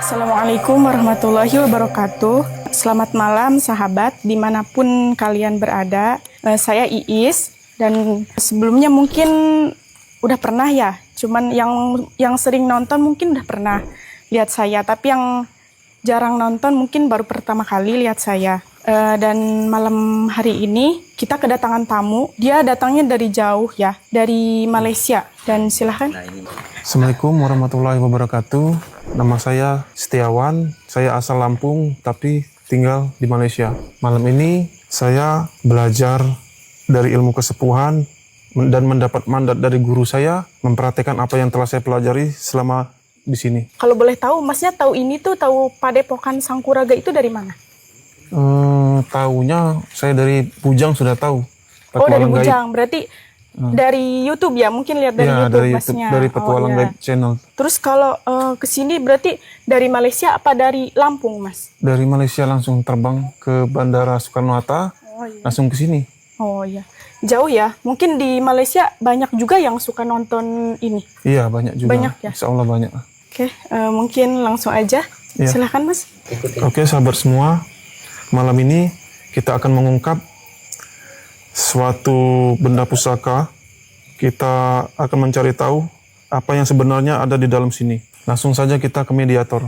Assalamualaikum warahmatullahi wabarakatuh. Selamat malam sahabat, dimanapun kalian berada. Saya Iis, dan sebelumnya mungkin udah pernah ya, cuman yang sering nonton mungkin udah pernah lihat saya, tapi yang jarang nonton mungkin baru pertama kali lihat saya. Dan malam hari ini kita kedatangan tamu. Dia datangnya dari jauh ya, dari Malaysia. Dan silahkan. Assalamualaikum warahmatullahi wabarakatuh. Nama saya Setiawan. Saya asal Lampung tapi tinggal di Malaysia. Malam ini saya belajar dari ilmu kesepuhan dan mendapat mandat dari guru saya mempraktekkan apa yang telah saya pelajari selama di sini. Kalau boleh tahu, Masnya tahu ini tuh, tahu Padepokan Sangkuraga itu dari mana? Tahunya saya dari Bujang sudah tahu. Oh, dari Bujang. Berarti dari YouTube ya? Mungkin lihat dari YouTube, dari Masnya. dari Petualang Gaib Channel. Terus kalau ke sini berarti dari Malaysia apa dari Lampung, Mas? Dari Malaysia langsung terbang ke Bandara Soekarno-Hatta, langsung ke sini. Oh iya. Jauh ya? Mungkin di Malaysia banyak juga yang suka nonton ini. Iya, banyak juga. Banyak ya? Insya Allah banyak. Oke, mungkin langsung aja. Iya. Silakan, Mas. Oke, sahabat semua. Malam ini kita akan mengungkap suatu benda pusaka. Kita akan mencari tahu apa yang sebenarnya ada di dalam sini. Langsung saja kita ke mediator.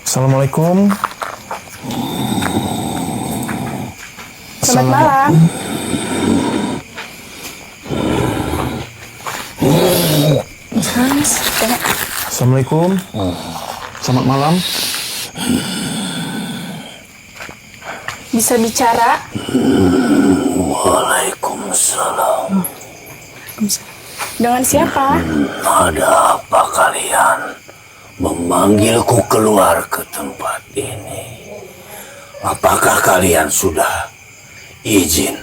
Assalamualaikum. Selamat malam. Assalamualaikum. Selamat malam. Bisa bicara? Waalaikumsalam. Dengan siapa? Ada apa kalian memanggilku keluar ke tempat ini? Apakah kalian sudah izin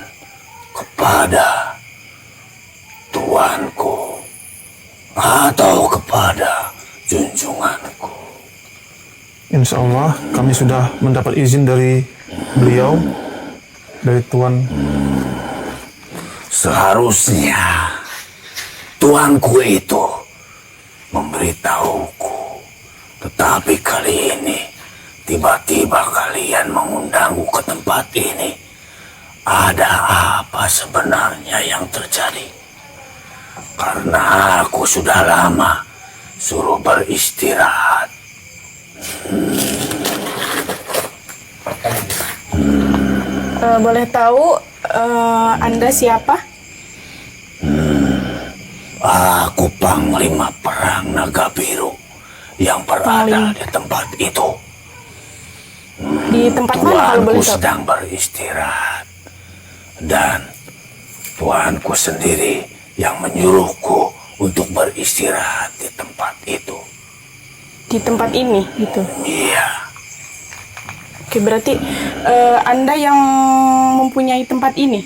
kepada tuanku atau kepada junjunganku? Insya Allah kami sudah mendapat izin dari beliau, dari Tuan. Seharusnya tuanku itu memberitahuku, tetapi kali ini tiba-tiba kalian mengundangku ke tempat ini. Ada apa sebenarnya yang terjadi? Karena aku sudah lama suruh beristirahat. Boleh tahu Anda siapa? Aku Panglima Perang Naga Biru yang berada di tempat itu. Di tempat mana kalau Tuanku boleh tahu? sedang beristirahat. Dan tuanku sendiri yang menyuruhku untuk beristirahat di tempat itu. Di tempat ini gitu. Iya. Oke, berarti Anda yang mempunyai tempat ini?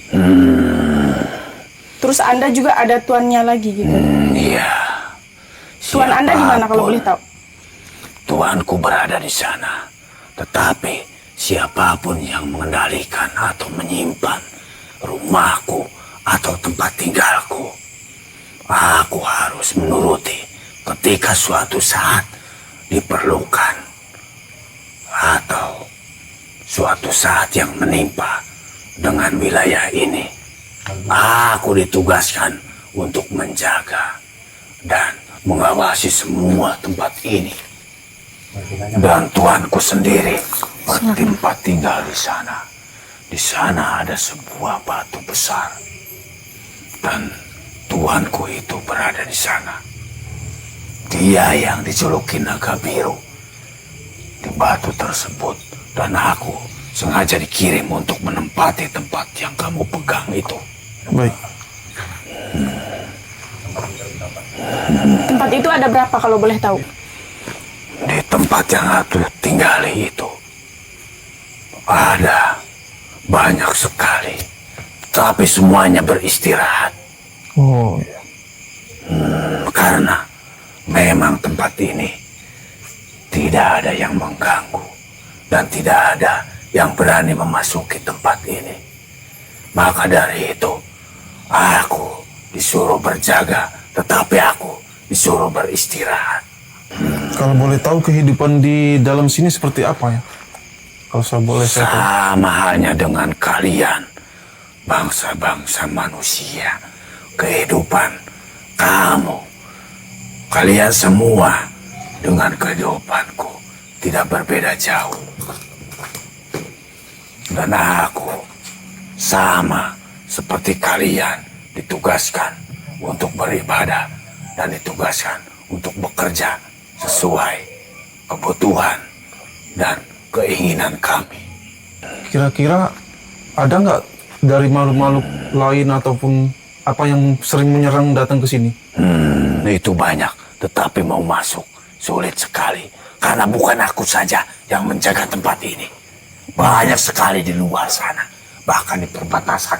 Terus Anda juga ada tuannya lagi gitu? Iya. Tuan Anda di mana kalau boleh tahu? Tuanku berada di sana. Tetapi siapapun yang mengendalikan atau menyimpan rumahku atau tempat tinggalku, aku harus menuruti ketika suatu saat diperlukan atau suatu saat yang menimpa dengan wilayah ini. Aku ditugaskan untuk menjaga dan mengawasi semua tempat ini. Dan tuanku sendiri bertempat tinggal di sana. Di sana ada sebuah batu besar. Dan tuanku itu berada di sana. Dia yang dijuluki Naga Biru di batu tersebut. Dan aku sengaja dikirim untuk menempati tempat yang kamu pegang itu. Baik. Tempat itu ada berapa kalau boleh tahu? Di tempat yang aku tinggali itu Ada banyak sekali, tapi semuanya beristirahat. Oh, iya. Karena memang tempat ini tidak ada yang mengganggu dan tidak ada yang berani memasuki tempat ini. Maka dari itu, aku disuruh berjaga, tetapi aku disuruh beristirahat. Kalau boleh tahu kehidupan di dalam sini seperti apa ya? Kalau saya boleh saya tahu. Sama halnya dengan kalian, bangsa-bangsa manusia. Kehidupan kalian semua dengan kehidupanku tidak berbeda jauh. Dan aku sama seperti kalian ditugaskan untuk beribadah dan ditugaskan untuk bekerja sesuai kebutuhan dan keinginan kami. Kira-kira ada nggak dari makhluk-makhluk lain ataupun apa yang sering menyerang datang ke sini? Itu banyak, tetapi mau masuk sulit sekali. Karena bukan aku saja yang menjaga tempat ini. Banyak sekali di luar sana, bahkan di perbatasan,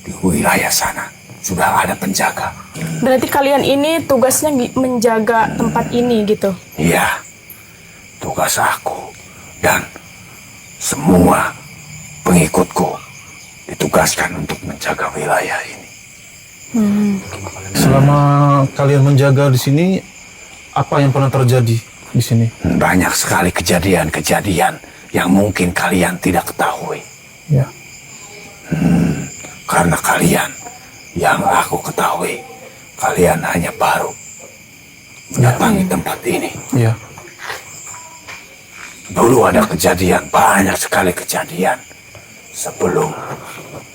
di wilayah sana sudah ada penjaga. Berarti kalian ini tugasnya menjaga tempat ini gitu? Iya, tugas aku dan semua pengikutku ditugaskan untuk menjaga wilayah ini. Selama kalian menjaga di sini, apa yang pernah terjadi di sini? Banyak sekali kejadian-kejadian yang mungkin kalian tidak ketahui. Ya. Karena kalian yang aku ketahui, kalian hanya baru mendatangi tempat ini. Iya. Dulu ada kejadian, banyak sekali kejadian.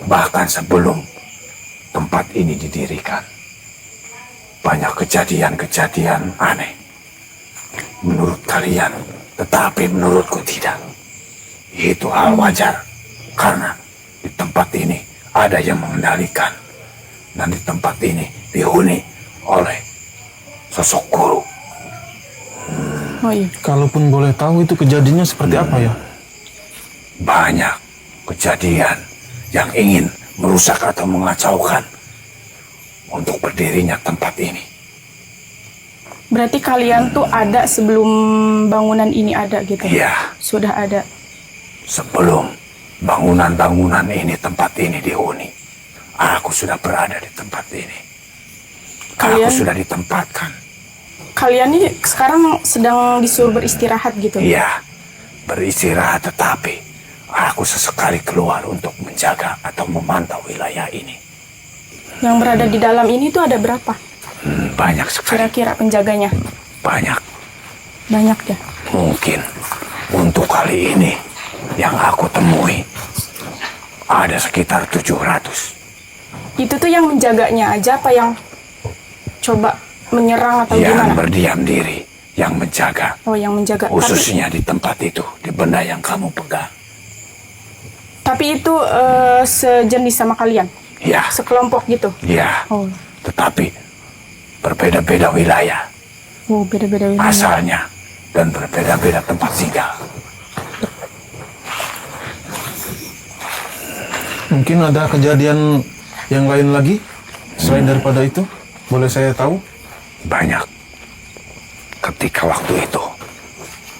Bahkan sebelum tempat ini didirikan. Banyak kejadian-kejadian aneh. Menurut kalian, tetapi menurutku tidak. Itu hal wajar. Karena di tempat ini ada yang mengendalikan. Dan di tempat ini dihuni oleh sosok guru. Oh iya. Kalaupun boleh tahu itu kejadiannya seperti apa ya? Banyak kejadian yang ingin merusak atau mengacaukan untuk berdirinya tempat ini. Berarti kalian tuh ada sebelum bangunan ini ada gitu? Iya, Sudah ada. sebelum bangunan-bangunan ini, tempat ini dihuni, aku sudah berada di tempat ini. Aku Kalian- sudah ditempatkan. Kalian ini sekarang sedang disuruh beristirahat gitu? Iya, beristirahat, tetapi aku sesekali keluar untuk menjaga atau memantau wilayah ini. Yang berada di dalam ini tuh ada berapa? Banyak sekali, Kira-kira penjaganya? banyak. Banyak ya? Mungkin untuk kali ini yang aku temui ada sekitar 700. Itu tuh yang menjaganya aja apa yang coba menyerang atau Yang gimana? berdiam diri, yang menjaga, Oh, yang menjaga. khususnya di tempat itu, di benda yang kamu pegang. Tapi itu sejenis sama kalian? Ya, Sekelompok gitu? ya. Oh, Tetapi berbeda-beda wilayah oh beda-beda wilayah. asalnya dan berbeda-beda tempat tinggal. Mungkin ada kejadian yang lain lagi selain daripada itu? Boleh saya tahu? Banyak. Ketika waktu itu,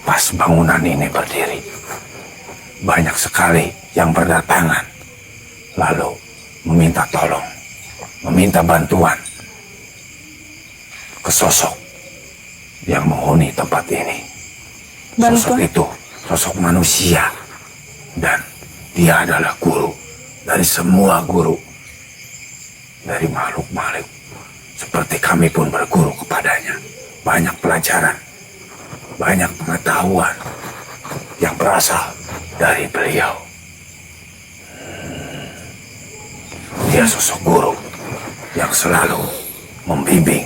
pas bangunan ini berdiri, banyak sekali yang berdatangan, lalu meminta tolong, meminta bantuan ke sosok yang menghuni tempat ini. Sosok Bantuan? itu, sosok manusia, dan dia adalah guru dari semua guru, dari makhluk-makhluk. Seperti kami pun berguru kepadanya. Banyak pelajaran, banyak pengetahuan yang berasal dari beliau. Dia sosok guru yang selalu membimbing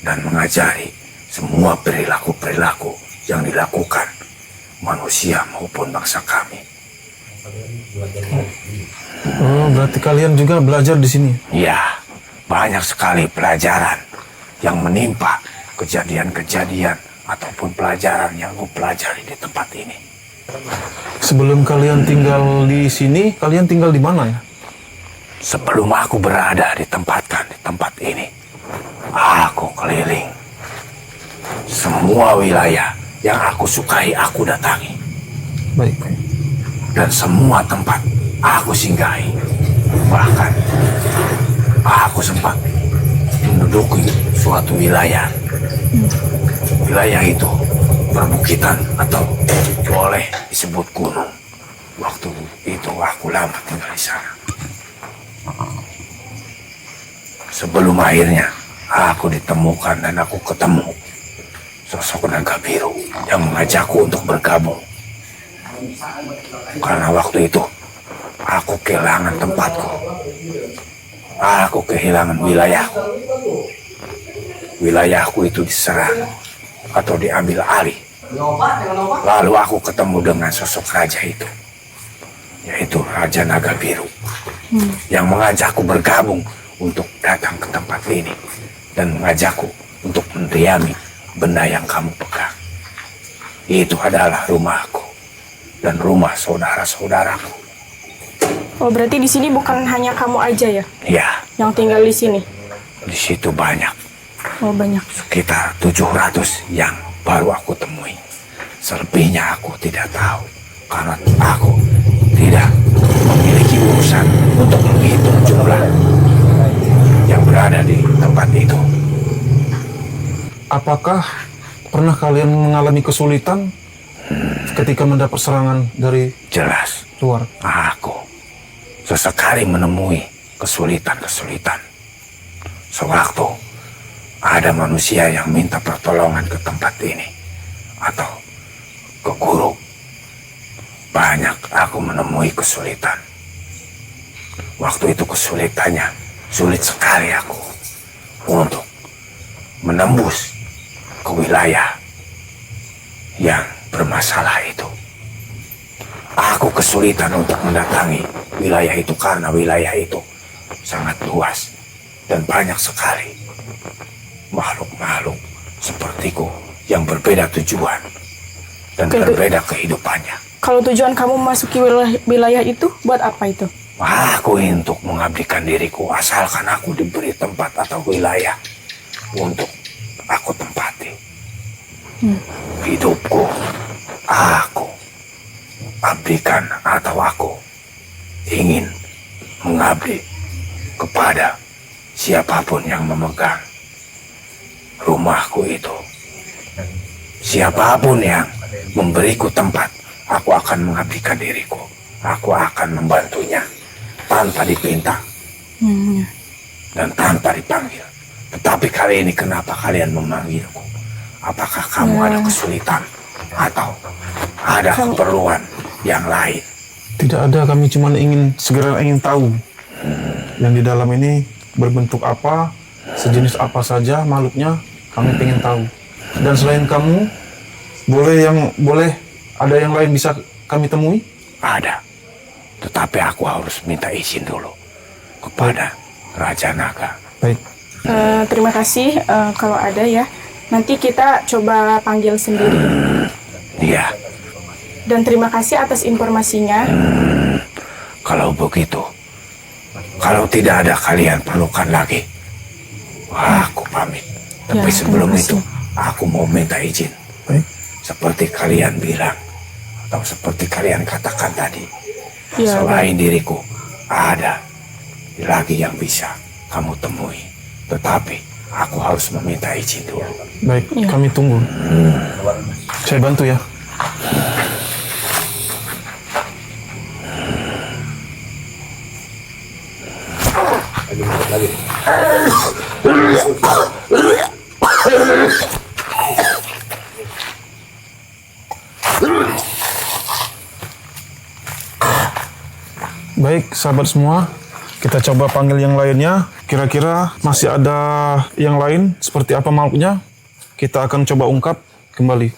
dan mengajari semua perilaku-perilaku yang dilakukan manusia maupun bangsa kami. Oh, berarti kalian juga belajar di sini? Ya, banyak sekali pelajaran yang menimpa kejadian-kejadian ataupun pelajaran yang aku pelajari di tempat ini. Sebelum kalian tinggal di sini, kalian tinggal di mana ya? Sebelum aku berada di tempat ini, aku keliling. Semua wilayah yang aku sukai aku datangi. Baik. Dan semua tempat aku singgahi. Bahkan aku sempat menduduki suatu wilayah. Wilayah itu perbukitan atau boleh disebut gunung. Waktu itu aku lama tinggal di sana. Sebelum akhirnya aku ditemukan dan aku ketemu sosok naga biru yang mengajakku untuk bergabung. Karena waktu itu aku kehilangan tempatku. Aku kehilangan wilayahku. Wilayahku itu diserang atau diambil alih. Lalu aku ketemu dengan sosok raja itu, yaitu Raja Naga Biru, yang mengajakku bergabung untuk datang ke tempat ini dan mengajakku untuk mendiami benda yang kamu pegang. Itu adalah rumahku dan rumah saudara-saudaraku. Oh, berarti di sini bukan hanya kamu aja ya Ya, yang tinggal di sini? di situ banyak, Oh, banyak. sekitar 700 yang baru aku temui. Selebihnya aku tidak tahu karena aku tidak memiliki urusan untuk menghitung jumlah yang berada di tempat itu. Apakah pernah kalian mengalami kesulitan ketika mendapat serangan dari Jelas, luar? aku sesekali menemui kesulitan-kesulitan. Sewaktu ada manusia yang minta pertolongan ke tempat ini atau ke guru, banyak aku menemui kesulitan. Waktu itu kesulitannya sulit sekali aku untuk menembus ke wilayah yang bermasalah itu. Aku kesulitan untuk mendatangi wilayah itu karena wilayah itu sangat luas dan banyak sekali makhluk-makhluk sepertiku yang berbeda tujuan dan Oke, berbeda kehidupannya. Kalau tujuan kamu memasuki wilayah itu, buat apa itu? Aku untuk mengabdikan diriku asalkan aku diberi tempat atau wilayah untuk aku tempati. Hidupku, aku abdikan atau aku ingin mengabdi kepada siapapun yang memegang rumahku itu. Siapapun yang memberiku tempat, aku akan mengabdikan diriku. Aku akan membantunya tanpa diperintah dan tanpa dipanggil. Tetapi kali ini kenapa kalian memanggilku? Apakah kamu ada kesulitan atau ada keperluan yang lain? Tidak ada, kami cuma segera ingin tahu yang di dalam ini berbentuk apa, sejenis apa saja makhluknya, kami ingin tahu. Dan selain kamu, boleh ada yang lain bisa kami temui? Ada, tetapi aku harus minta izin dulu kepada Raja Naga. Baik. Terima kasih kalau ada ya. Nanti kita coba panggil sendiri. Iya, Dan terima kasih atas informasinya. kalau begitu, kalau tidak ada kalian perlukan lagi, aku pamit. Tapi Ya, sebelum terima itu, kasih. aku mau minta izin. Baik. Seperti kalian bilang, atau seperti kalian katakan tadi, Ya, selain diriku, ada lagi yang bisa kamu temui. Tetapi, aku harus meminta izin dulu. Baik, Iya. kami tunggu. Saya bantu ya. Baik, sahabat semua, kita coba panggil yang lainnya. Kira-kira masih ada yang lain seperti apa makhluknya? Kita akan coba ungkap kembali.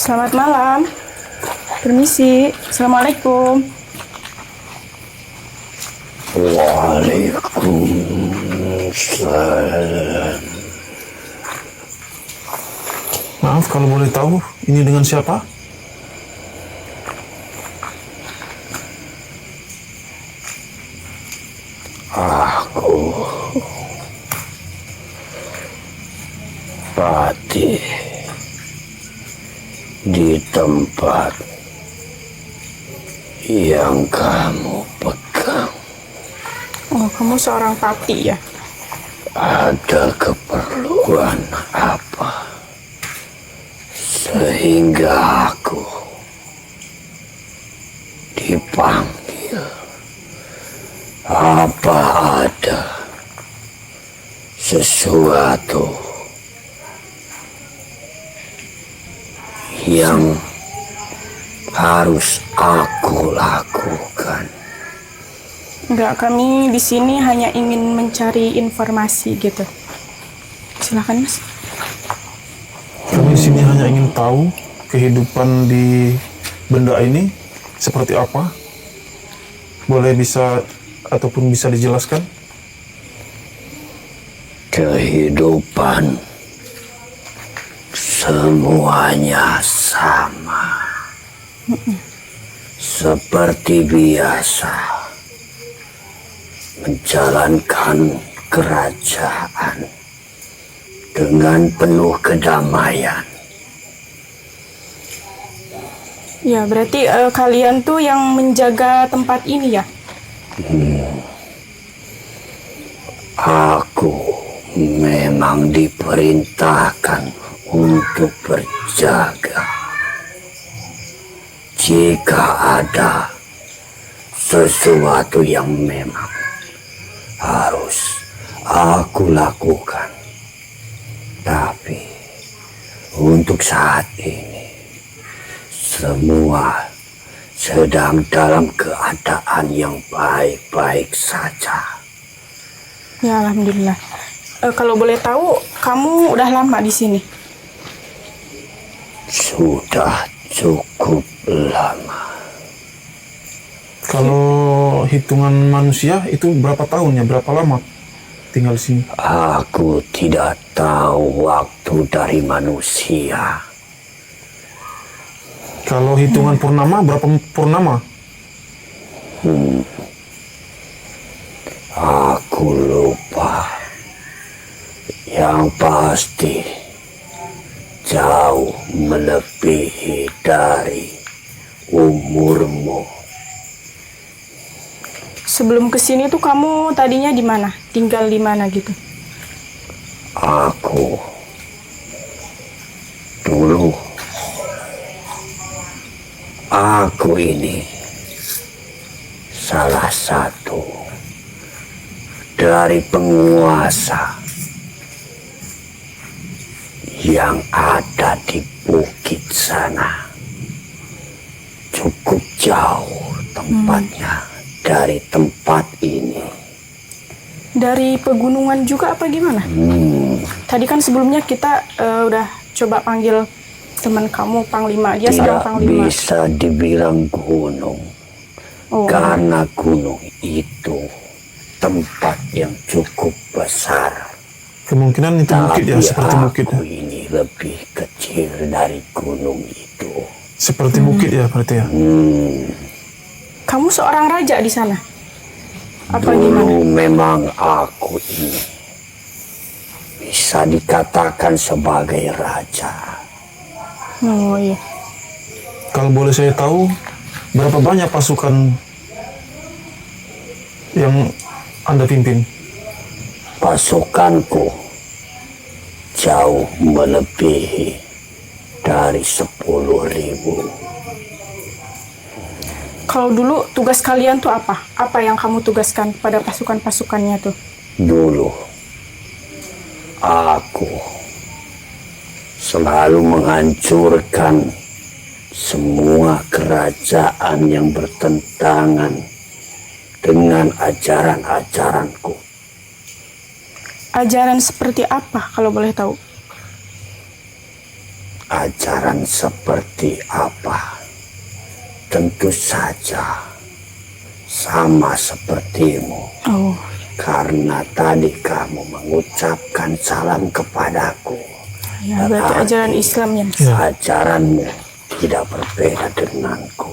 Selamat malam. Permisi. Assalamualaikum. Waalaikumsalam. Maaf kalau boleh tahu, ini dengan siapa? Aku Patih di tempat yang kamu pegang. Oh, kamu seorang pati ya? Ada keperluan apa sehingga aku dipanggil? Apa ada sesuatu yang harus aku lakukan? Enggak, kami di sini hanya ingin mencari informasi gitu. Silakan, Mas. Kami di sini hanya ingin tahu kehidupan di benda ini seperti apa. Boleh bisa ataupun bisa dijelaskan? Kehidupan semuanya sama. Seperti biasa, menjalankan kerajaan dengan penuh kedamaian. Ya, berarti kalian tuh yang menjaga tempat ini ya? Aku memang diperintahkan untuk berjaga. Jika ada sesuatu yang memang harus aku lakukan, tapi untuk saat ini semua sedang dalam keadaan yang baik-baik saja. Ya, alhamdulillah. Kalau boleh tahu, kamu udah lama di sini? Sudah cukup lama. Kalau hitungan manusia itu berapa tahunnya, berapa lama tinggal di sini? Aku tidak tahu waktu dari manusia. Kalau hitungan purnama, berapa purnama? Aku lupa. Yang pasti jauh melebihi dari umurmu. Sebelum kesini tuh kamu tadinya di mana? Tinggal di mana gitu? Aku dulu, aku ini salah satu dari penguasa yang ada di bukit sana. Cukup jauh tempatnya dari tempat ini. Dari pegunungan juga apa gimana? Tadi kan sebelumnya kita udah coba panggil teman kamu Panglima. Dia sedang Tidak Panglima. bisa dibilang gunung. Oh, Karena gunung itu tempat yang cukup besar. Kemungkinan itu bukit ya, seperti bukit ya. Aku ini lebih kecil dari gunung itu. Seperti bukit ya berarti ya. kamu seorang raja di sana? Apa gimana? Dulu memang aku ini bisa dikatakan sebagai raja. Oh iya. Kalau boleh saya tahu, berapa banyak pasukan yang Anda pimpin? Pasukanku jauh melebihi dari 10.000. Kalau dulu tugas kalian tuh apa? Apa yang kamu tugaskan pada pasukan-pasukannya tuh? Dulu aku selalu menghancurkan semua kerajaan yang bertentangan dengan ajaran-ajaranku. Ajaran seperti apa kalau boleh tahu? Ajaran seperti apa? Tentu saja sama sepertimu. Oh, Karena tadi kamu mengucapkan salam kepadaku. ya berarti ajaran Islam ya, Mas. Ya. Ajaranmu tidak berbeda denganku.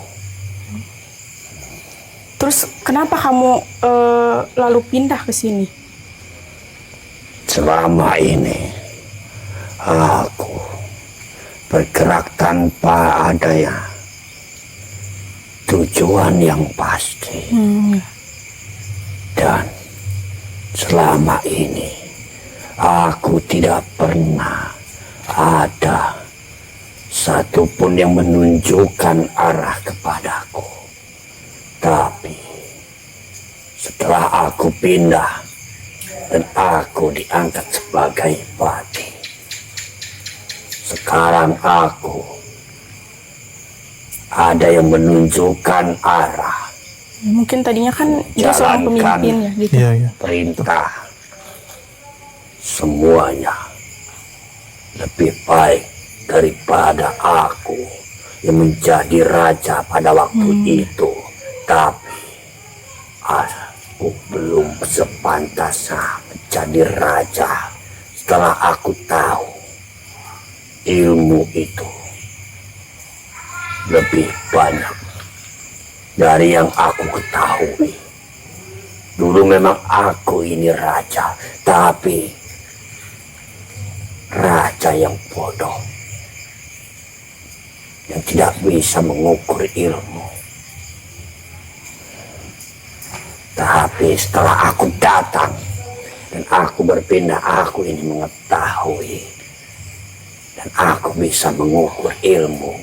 Terus kenapa kamu lalu pindah ke sini? Selama ini aku bergerak tanpa adanya tujuan yang pasti. Dan selama ini aku tidak pernah ada satupun yang menunjukkan arah kepadaku. Tapi setelah aku pindah dan aku diangkat sebagai pati, sekarang aku ada yang menunjukkan arah. Mungkin tadinya kan dia seorang Jalankan. pemimpin ya gitu. Iya, iya. Perintah semuanya lebih baik daripada aku yang menjadi raja pada waktu itu. Tapi aku belum sepantasnya menjadi raja setelah aku tahu ilmu itu lebih banyak dari yang aku ketahui. Dulu memang aku ini raja, tapi raja yang bodoh, yang tidak bisa mengukur ilmu. Tapi setelah aku datang dan aku berpindah, aku ini mengetahui dan aku bisa mengukur ilmu.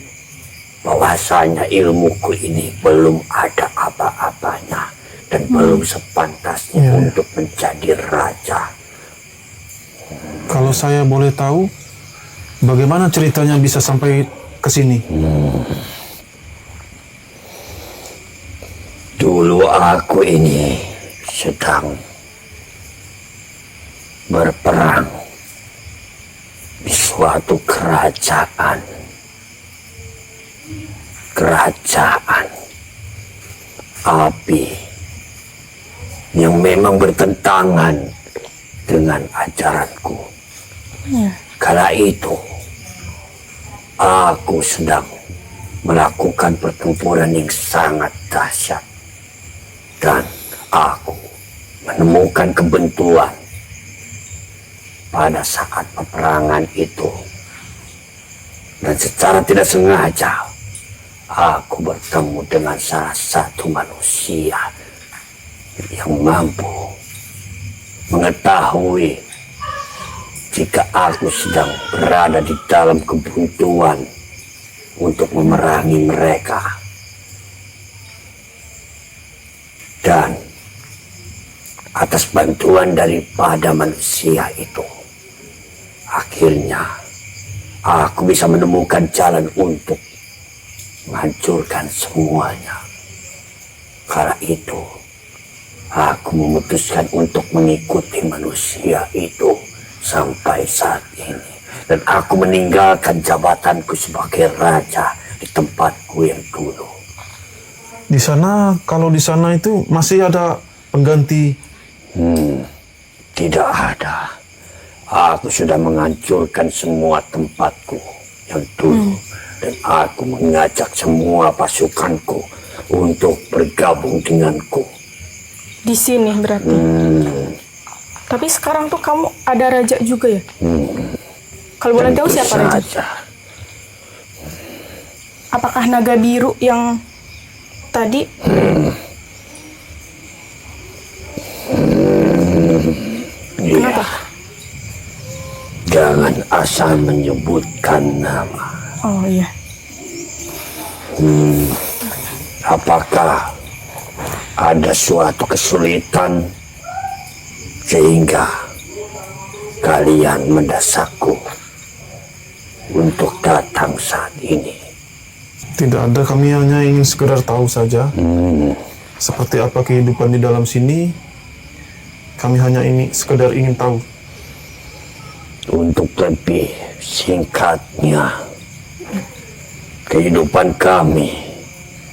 Bahwasanya ilmuku ini belum ada apa-apanya dan belum sepantasnya untuk menjadi raja. Kalau saya boleh tahu, bagaimana ceritanya bisa sampai ke sini? Dulu aku ini sedang berperang di suatu kerajaan. Kerajaan api yang memang bertentangan dengan ajaranku. Kala itu aku sedang melakukan pertempuran yang sangat dahsyat dan aku menemukan kebentuan pada saat peperangan itu, dan secara tidak sengaja aku bertemu dengan salah satu manusia yang mampu mengetahui jika aku sedang berada di dalam kebuntuan untuk memerangi mereka. Dan atas bantuan daripada manusia itu, akhirnya aku bisa menemukan jalan untuk menghancurkan semuanya. Kala itu aku memutuskan untuk mengikuti manusia itu sampai saat ini, dan aku meninggalkan jabatanku sebagai raja di tempatku yang dulu. Di sana, kalau di sana itu masih ada pengganti. Tidak ada. Aku sudah menghancurkan semua tempatku yang dulu, dan aku mengajak semua pasukanku untuk bergabung denganku. Di sini berarti. Tapi sekarang tuh kamu ada raja juga ya? Kalau boleh tahu Tentu siapa raja? saja. Apakah naga biru yang tadi? Iya. Jangan asal menyebutkan nama. Oh iya. Apakah ada suatu kesulitan sehingga kalian mendesakku untuk datang saat ini? Tidak ada, kami hanya ingin sekedar tahu saja. Seperti apa kehidupan di dalam sini. Kami hanya ini sekedar ingin tahu. Untuk lebih singkatnya, kehidupan kami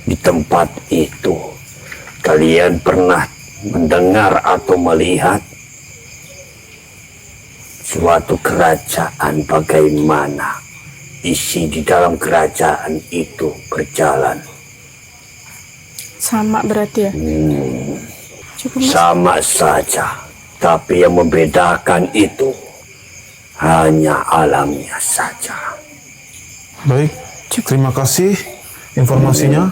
di tempat itu. Kalian pernah mendengar atau melihat suatu kerajaan bagaimana isi di dalam kerajaan itu berjalan? Sama berarti ya? Cukup, Mas. Sama saja, tapi yang membedakan itu hanya alamnya saja. Baik, terima kasih informasinya.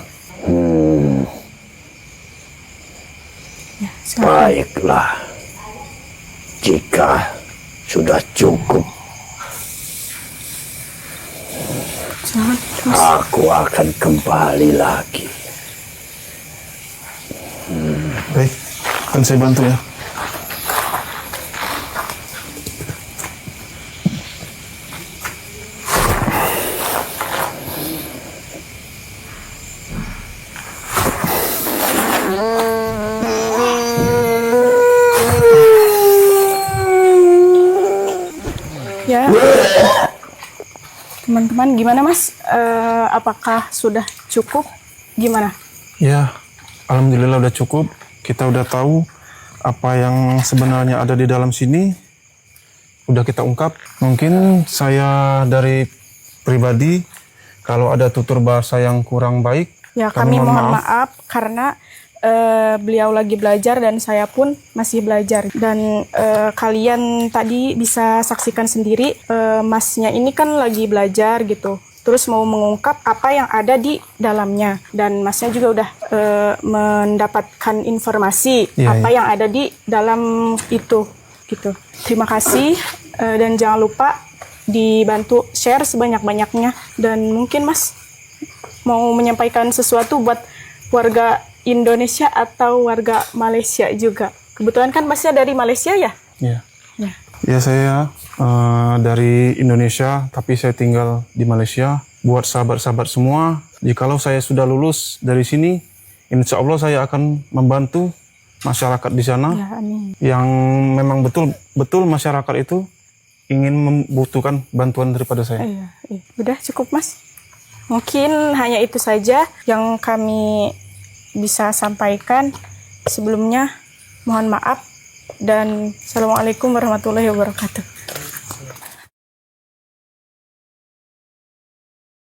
Ya, silakan. Baiklah, jika sudah cukup, Silakan, Mas. aku akan kembali lagi. Baik, akan saya bantu ya. Ya, teman-teman, gimana Mas? Apakah sudah cukup? Gimana? Ya, alhamdulillah udah cukup. Kita udah tahu apa yang sebenarnya ada di dalam sini. Udah kita ungkap. Mungkin saya dari pribadi, kalau ada tutur bahasa yang kurang baik, Ya, kami mohon maaf karena beliau lagi belajar dan saya pun masih belajar. Dan kalian tadi bisa saksikan sendiri, masnya ini kan lagi belajar gitu. Terus mau mengungkap apa yang ada di dalamnya. Dan masnya juga udah mendapatkan informasi apa yang ada di dalam itu gitu. Terima kasih dan jangan lupa dibantu share sebanyak-banyaknya. Dan mungkin Mas mau menyampaikan sesuatu buat warga Indonesia atau warga Malaysia juga. Kebetulan kan Masnya dari Malaysia ya? Ya. Ya. Ya, saya dari Indonesia, tapi saya tinggal di Malaysia. Buat sahabat-sahabat semua, jikalau saya sudah lulus dari sini, insya Allah saya akan membantu masyarakat di sana. Ya, amin. Yang memang betul masyarakat itu ingin membutuhkan bantuan daripada saya. Iya. Udah cukup Mas. Mungkin hanya itu saja yang kami bisa sampaikan. Sebelumnya mohon maaf dan Assalamualaikum warahmatullahi wabarakatuh.